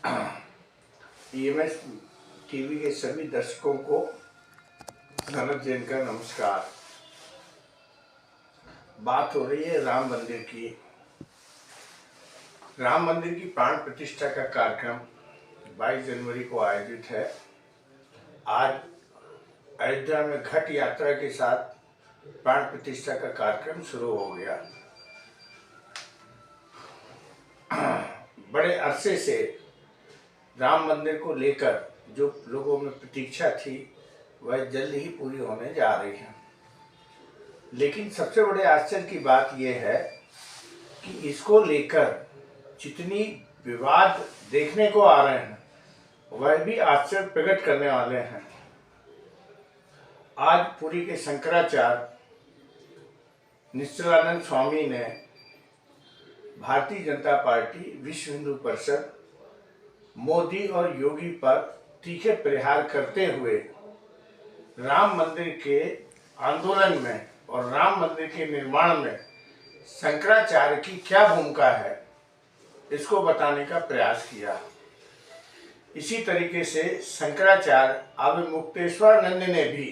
EMS TV के सभी दर्शकों को धनत जैन का नमस्कार। बात हो रही है राम मंदिर की। राम मंदिर की प्राण प्रतिष्ठा का कार्यक्रम 22 जनवरी को आयोजित है। आज अयोध्या में घट यात्रा के साथ प्राण प्रतिष्ठा का कार्यक्रम शुरू हो गया। बड़े अरसे से राम मंदिर को लेकर जो लोगों में प्रतीक्षा थी वह जल्द ही पूरी होने जा रही है। लेकिन सबसे बड़े आश्चर्य की बात यह है कि इसको लेकर जितनी विवाद देखने को आ रहे हैं वह भी आश्चर्य प्रकट करने वाले हैं। आज पुरी के शंकराचार्य निश्चलानंद स्वामी ने भारतीय जनता पार्टी, विश्व हिंदू परिषद, मोदी और योगी पर तीखे प्रहार करते हुए राम मंदिर के आंदोलन में और राम मंदिर के निर्माण में शंकराचार्य की क्या भूमिका है इसको बताने का प्रयास किया। इसी तरीके से शंकराचार्य अवमुक्तेश्वरानंद ने भी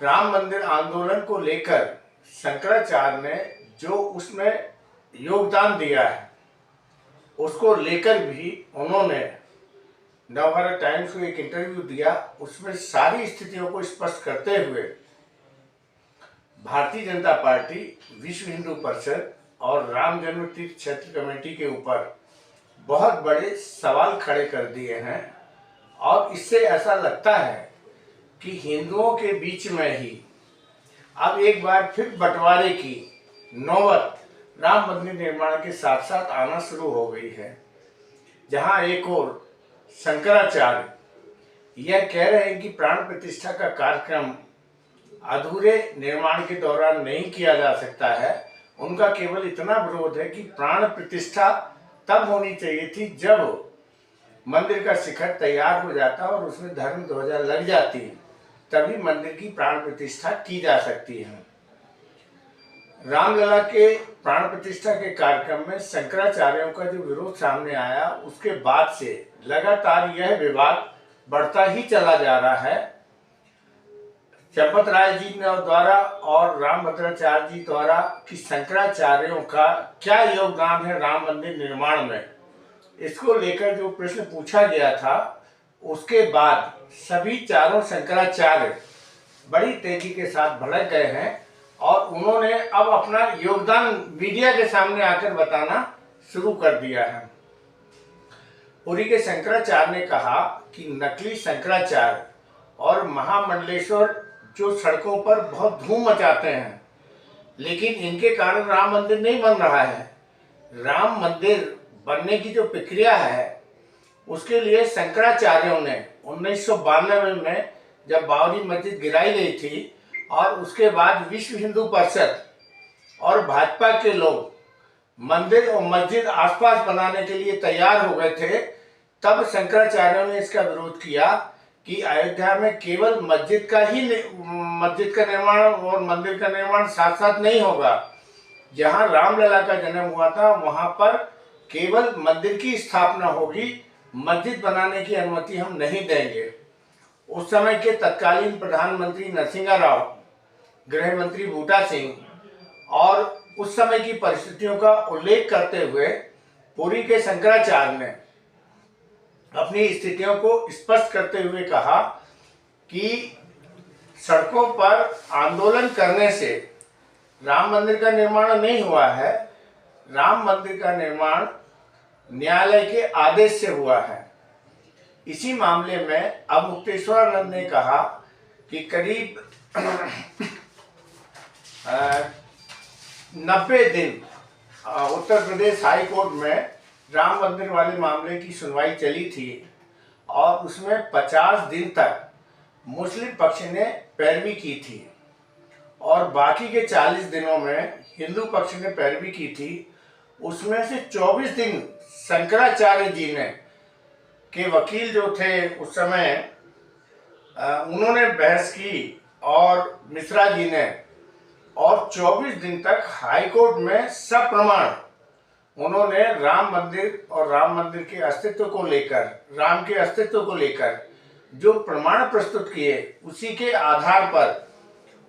राम मंदिर आंदोलन को लेकर शंकराचार्य ने जो उसमें योगदान दिया है उसको लेकर भी उन्होंने नवभारत टाइम्स को एक इंटरव्यू दिया। उसमें सारी स्थितियों को स्पष्ट करते हुए भारतीय जनता पार्टी, विश्व हिंदू परिषद और राम जन्म तीर्थ क्षेत्र कमेटी के ऊपर बहुत बड़े सवाल खड़े कर दिए हैं। और इससे ऐसा लगता है कि हिंदुओं के बीच में ही अब एक बार फिर बंटवारे की नौबत राम मंदिर निर्माण के साथ साथ आना शुरू हो गई है। जहां एक और शंकराचार्य यह कह रहे हैं कि प्राण प्रतिष्ठा का कार्यक्रम अधूरे निर्माण के दौरान नहीं किया जा सकता है। उनका केवल इतना विरोध है कि प्राण प्रतिष्ठा तब होनी चाहिए थी जब मंदिर का शिखर तैयार हो जाता और उसमें धर्म ध्वजा लग जाती, तभी मंदिर की प्राण प्रतिष्ठा की जा सकती है। रामलला के प्राण प्रतिष्ठा के कार्यक्रम में शंकराचार्यों का जो विरोध सामने आया उसके बाद से लगातार यह विवाद बढ़ता ही चला जा रहा है। चंपत राय जी द्वारा और रामभद्राचार्य जी द्वारा कि शंकराचार्यों का क्या योगदान है राम मंदिर निर्माण में, इसको लेकर जो प्रश्न पूछा गया था उसके बाद सभी चारों शंकराचार्य बड़ी तेजी के साथ भड़क गए हैं और उन्होंने अब अपना योगदान मीडिया के सामने आकर बताना शुरू कर दिया है। पुरी के शंकराचार्य ने कहा कि नकली शंकराचार्य और महामंडलेश्वर जो सड़कों पर बहुत धूम मचाते हैं, लेकिन इनके कारण राम मंदिर नहीं बन रहा है। राम मंदिर बनने की जो प्रक्रिया है उसके लिए शंकराचार्यों ने 1992 में जब बाबरी मस्जिद गिराई गई थी और उसके बाद विश्व हिंदू परिषद और भाजपा के लोग मंदिर और मस्जिद आसपास बनाने के लिए तैयार हो गए थे, तब शंकराचार्यों ने इसका विरोध किया कि अयोध्या में केवल मस्जिद का निर्माण और मंदिर का निर्माण साथ साथ नहीं होगा। जहां रामलला का जन्म हुआ था वहां पर केवल मंदिर की स्थापना होगी, मस्जिद बनाने की अनुमति हम नहीं देंगे। उस समय के तत्कालीन प्रधानमंत्री नरसिंह राव, गृह मंत्री बूटा सिंह और उस समय की परिस्थितियों का उल्लेख करते हुए पुरी के शंकराचार्य ने अपनी स्थितियों को स्पष्ट करते हुए कहा कि सड़कों पर आंदोलन करने से राम मंदिर का निर्माण नहीं हुआ है। राम मंदिर का निर्माण न्यायालय के आदेश से हुआ है। इसी मामले में अवमुक्तेश्वरानंद ने कहा कि करीब 90 दिन उत्तर प्रदेश हाई कोर्ट में राम मंदिर वाले मामले की सुनवाई चली थी और उसमें 50 दिन तक मुस्लिम पक्ष ने पैरवी की थी और बाकी के 40 दिनों में हिंदू पक्ष ने पैरवी की थी। उसमें से 24 दिन शंकराचार्य जी ने के वकील जो थे उस समय उन्होंने बहस की और मिश्रा जी ने, और 24 दिन तक हाई कोर्ट में सब प्रमाण उन्होंने राम मंदिर और राम मंदिर के अस्तित्व को लेकर, राम के अस्तित्व को लेकर जो प्रमाण प्रस्तुत किए, उसी के आधार पर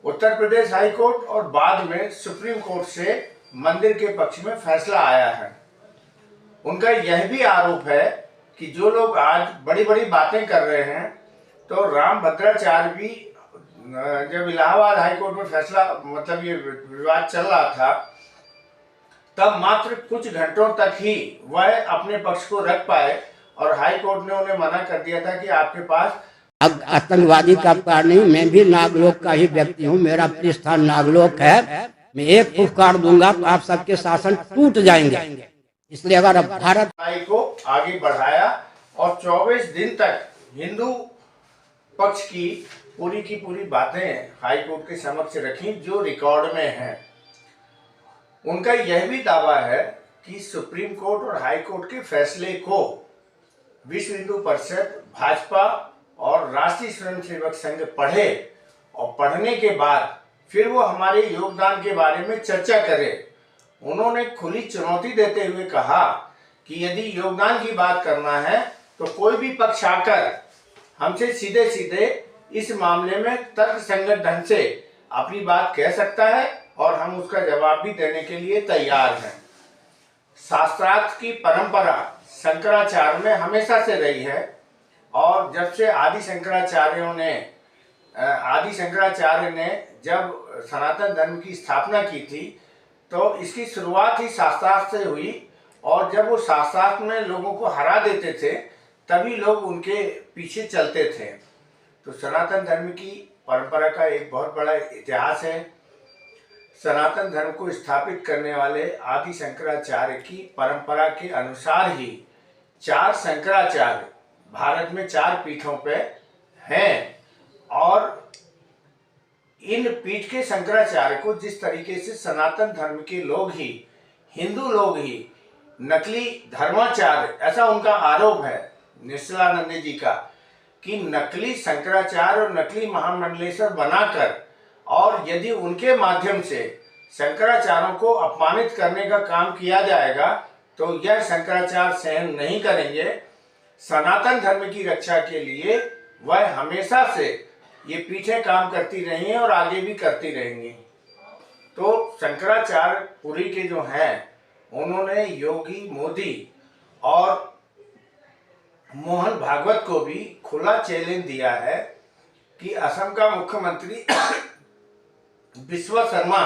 उत्तर प्रदेश हाई कोर्ट और बाद में सुप्रीम कोर्ट से मंदिर के पक्ष में फैसला आया है। उनका यह भी आरोप है कि जो लोग आज बड़ी बड़ी बातें कर रहे हैं, तो राम भद्राचार्य भी जब इलाहाबाद हाई कोर्ट में फैसला, मतलब ये विवाद चल रहा था, तब मात्र कुछ घंटों तक ही वह अपने पक्ष को रख पाए और हाई कोर्ट ने उन्हें मना कर दिया था कि आपके पास। अब आतंकवादी का अवतार नहीं, मैं भी नागलोक का ही व्यक्ति हूँ, मेरा प्रतिष्ठान नागलोक है। मैं एक फुफकार दूंगा तो आप सबके शासन टूट जाएंगे। इसलिए अगर भारत को आगे बढ़ाया और 24 दिन तक हिंदू पक्ष की पूरी बातें हाई कोर्ट के समक्ष रखी, जो रिकॉर्ड में है। उनका यह भी दावा है कि सुप्रीम कोर्ट और हाई कोर्ट के फैसले को विश्व हिंदू परिषद, भाजपा और राष्ट्रीय स्वयंसेवक संघ पढ़े और पढ़ने के बाद फिर वो हमारे योगदान के बारे में चर्चा करे। उन्होंने खुली चुनौती देते हुए कहा कि यदि योगदान की बात करना है तो कोई भी पक्ष आकर हमसे सीधे सीधे इस मामले में तर्कसंगत ढंग से अपनी बात कह सकता है और हम उसका जवाब भी देने के लिए तैयार हैं। शास्त्रार्थ की परंपरा शंकराचार्य में हमेशा से रही है और जब से आदि शंकराचार्य ने जब सनातन धर्म की स्थापना की थी, तो इसकी शुरुआत ही शास्त्रार्थ से हुई और जब वो शास्त्रार्थ में लोगों को हरा देते थे तभी लोग उनके पीछे चलते थे। तो सनातन धर्म की परंपरा का एक बहुत बड़ा इतिहास है। सनातन धर्म को स्थापित करने वाले आदि शंकराचार्य की परंपरा के अनुसार ही 4 शंकराचार्य भारत में 4 पीठों पे हैं और इन पीठ के शंकराचार्य को जिस तरीके से सनातन धर्म के लोग ही, हिंदू लोग ही नकली धर्माचार्य, ऐसा उनका आरोप है निश्चलानंद जी का, कि नकली शंकराचार्य और नकली महामंडलेश्वर बनाकर और यदि उनके माध्यम से शंकराचार्यों को अपमानित करने का काम किया जाएगा तो यह शंकराचार्य सहन नहीं करेंगे। सनातन धर्म की रक्षा के लिए वह हमेशा से ये पीठें काम करती रही हैं और आगे भी करती रहेंगी। तो शंकराचार्य पुरी के जो हैं, उन्होंने योगी मोदी और मोहन भागवत को भी खुला चैलेंज दिया है कि असम का मुख्यमंत्री विश्व शर्मा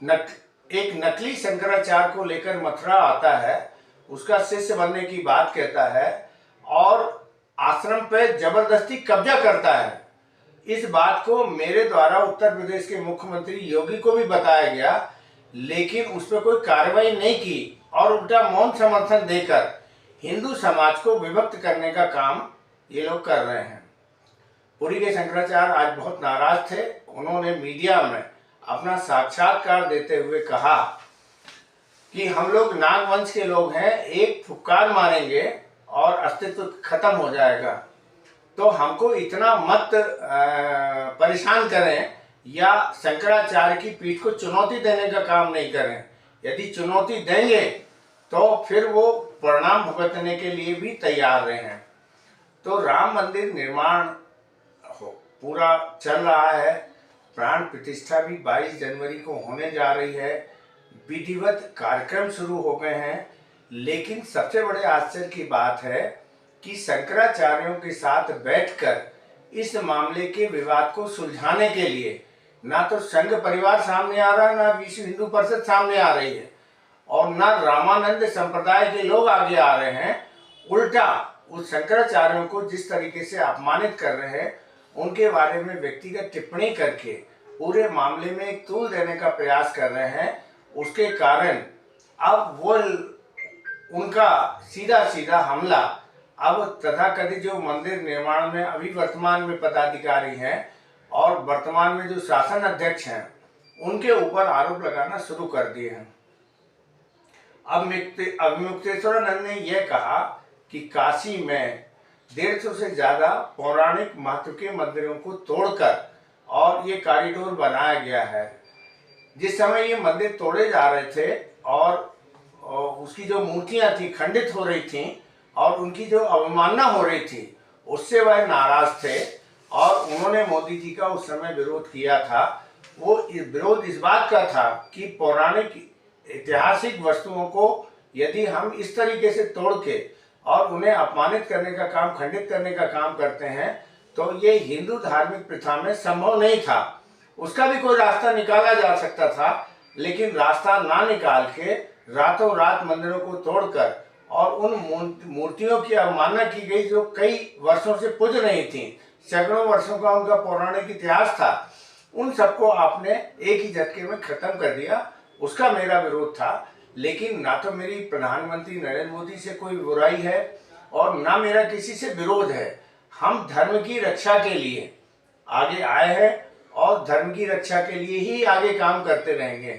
एक नकली शंकराचार्य को लेकर मथुरा आता है, उसका शिष्य बनने की बात कहता है और आश्रम पे जबरदस्ती कब्जा करता है। इस बात को मेरे द्वारा उत्तर प्रदेश के मुख्यमंत्री योगी को भी बताया गया, लेकिन उस पर कोई कार्रवाई नहीं की और उल्टा मौन समर्थन देकर हिंदू समाज को विभक्त करने का काम ये लोग कर रहे हैं। पुरी के शंकराचार्य आज बहुत नाराज थे। उन्होंने मीडिया में अपना साक्षात्कार देते हुए कहा कि हम लोग नागवंश के लोग हैं, एक फुक्कार मारेंगे और अस्तित्व खत्म हो जाएगा, तो हमको इतना मत परेशान करें या शंकराचार्य की पीठ को चुनौती देने का काम नहीं करें। यदि चुनौती देंगे तो फिर वो परिणाम भुगतने के लिए भी तैयार रहे हैं। तो राम मंदिर निर्माण पूरा चल रहा है। प्राण प्रतिष्ठा भी 22 जनवरी को होने जा रही है। विधिवत कार्यक्रम शुरू हो गए हैं, लेकिन सबसे बड़े आश्चर्य की बात है कि शंकराचार्यों के साथ बैठकर इस मामले के विवाद को सुलझाने के लिए ना तो संघ परिवार सामने आ रहा है, ना विश्व हिंदू परिषद सामने आ रही है और ना रामानंद संप्रदाय के लोग आगे आ रहे हैं। उल्टा उस शंकराचार्यों को जिस तरीके से अपमानित कर रहे हैं, उनके बारे में व्यक्तिगत टिप्पणी करके पूरे मामले में एक तूल देने का प्रयास कर रहे हैं। उसके कारण अब वो उनका सीधा हमला अब तथाकथित जो मंदिर निर्माण में अभी वर्तमान में पदाधिकारी हैं और वर्तमान में जो शासन अध्यक्ष हैं, उनके ऊपर आरोप लगाना शुरू कर दिए हैं। अब मुक्तेश्वरानंद ने यह कहा कि काशी में 150 से ज्यादा पौराणिक महत्व के मंदिरों को तोड़कर और ये कॉरिडोर बनाया गया है। जिस समय ये मंदिर तोड़े जा रहे थे और उसकी जो मूर्तियां थी खंडित हो रही थी और उनकी जो अवमानना हो रही थी, उससे वह नाराज थे और उन्होंने मोदी जी का उस समय विरोध किया था। वो विरोध इस बात का था कि पौराणिक ऐतिहासिक वस्तुओं को यदि हम इस तरीके से तोड़ के और उन्हें अपमानित करने का काम, खंडित करने का काम करते हैं, तो ये हिंदू धार्मिक प्रथा में संभव नहीं था। उसका भी कोई रास्ता निकाला जा सकता था, लेकिन रास्ता ना निकाल के रातों रात मंदिरों को तोड़कर और उन मूर्तियों की अवमानना की गई जो कई वर्षों से पूज रही थी, सैकड़ों वर्षों का उनका पौराणिक इतिहास था, उन सबको आपने एक ही झटके में खत्म कर दिया। उसका मेरा विरोध था। लेकिन ना तो मेरी प्रधानमंत्री नरेंद्र मोदी से कोई बुराई है और ना मेरा किसी से विरोध है। हम धर्म की रक्षा के लिए आगे आए हैं और धर्म की रक्षा के लिए ही आगे काम करते रहेंगे।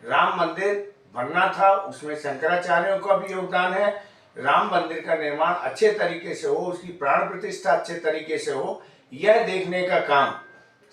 राम मंदिर बनना था, उसमें शंकराचार्यों का भी योगदान है। राम मंदिर का निर्माण अच्छे तरीके से हो, उसकी प्राण प्रतिष्ठा अच्छे तरीके से हो, यह देखने का काम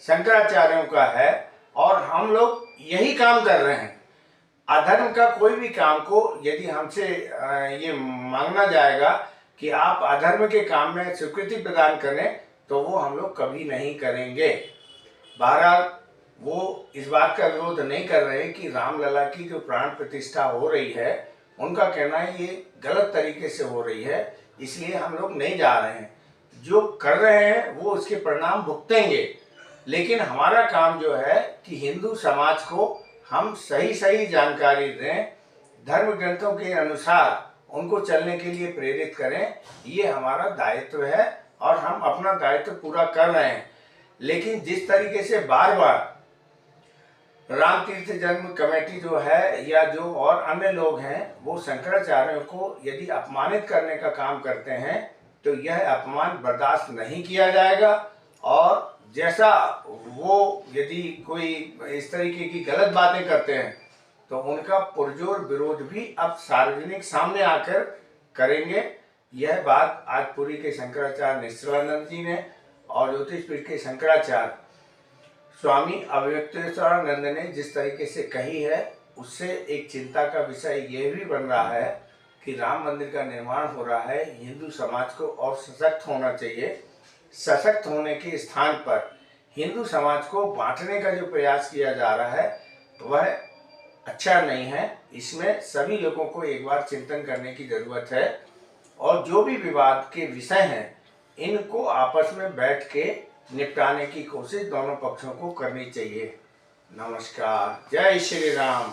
शंकराचार्यों का है और हम लोग यही काम कर रहे हैं। अधर्म का कोई भी काम को यदि हमसे ये मांगना जाएगा कि आप अधर्म के काम में स्वीकृति प्रदान करें, तो वो हम लोग कभी नहीं करेंगे। बहरहाल वो इस बात का विरोध नहीं कर रहे कि रामलला की जो प्राण प्रतिष्ठा हो रही है, उनका कहना है ये गलत तरीके से हो रही है, इसलिए हम लोग नहीं जा रहे हैं। जो कर रहे हैं वो उसके परिणाम भुगतेंगे। लेकिन हमारा काम जो है कि हिंदू समाज को हम सही सही जानकारी दें, धर्म ग्रंथों के अनुसार उनको चलने के लिए प्रेरित करें, ये हमारा दायित्व है और हम अपना दायित्व पूरा कर रहे हैं। लेकिन जिस तरीके से बार बार राम तीर्थ जन्म कमेटी जो है या जो और अन्य लोग हैं वो शंकराचार्यों को यदि अपमानित करने का काम करते हैं, तो यह अपमान बर्दाश्त नहीं किया जाएगा। और जैसा वो यदि कोई इस तरीके की गलत बातें करते हैं, तो उनका पुरजोर विरोध भी अब सार्वजनिक सामने आकर करेंगे। यह बात आज पुरी के शंकराचार्य निश्चलानंद जी ने और ज्योतिष पीठ के शंकराचार्य स्वामी अव्यक्तेश्वरानंद ने जिस तरीके से कही है, उससे एक चिंता का विषय यह भी बन रहा है कि राम मंदिर का निर्माण हो रहा है, हिंदू समाज को और सशक्त होना चाहिए। सशक्त होने के स्थान पर हिंदू समाज को बांटने का जो प्रयास किया जा रहा है वह अच्छा नहीं है। इसमें सभी लोगों को एक बार चिंतन करने की जरूरत है और जो भी विवाद के विषय हैं इनको आपस में बैठ के निपटाने की कोशिश दोनों पक्षों को करनी चाहिए। नमस्कार, जय श्री राम।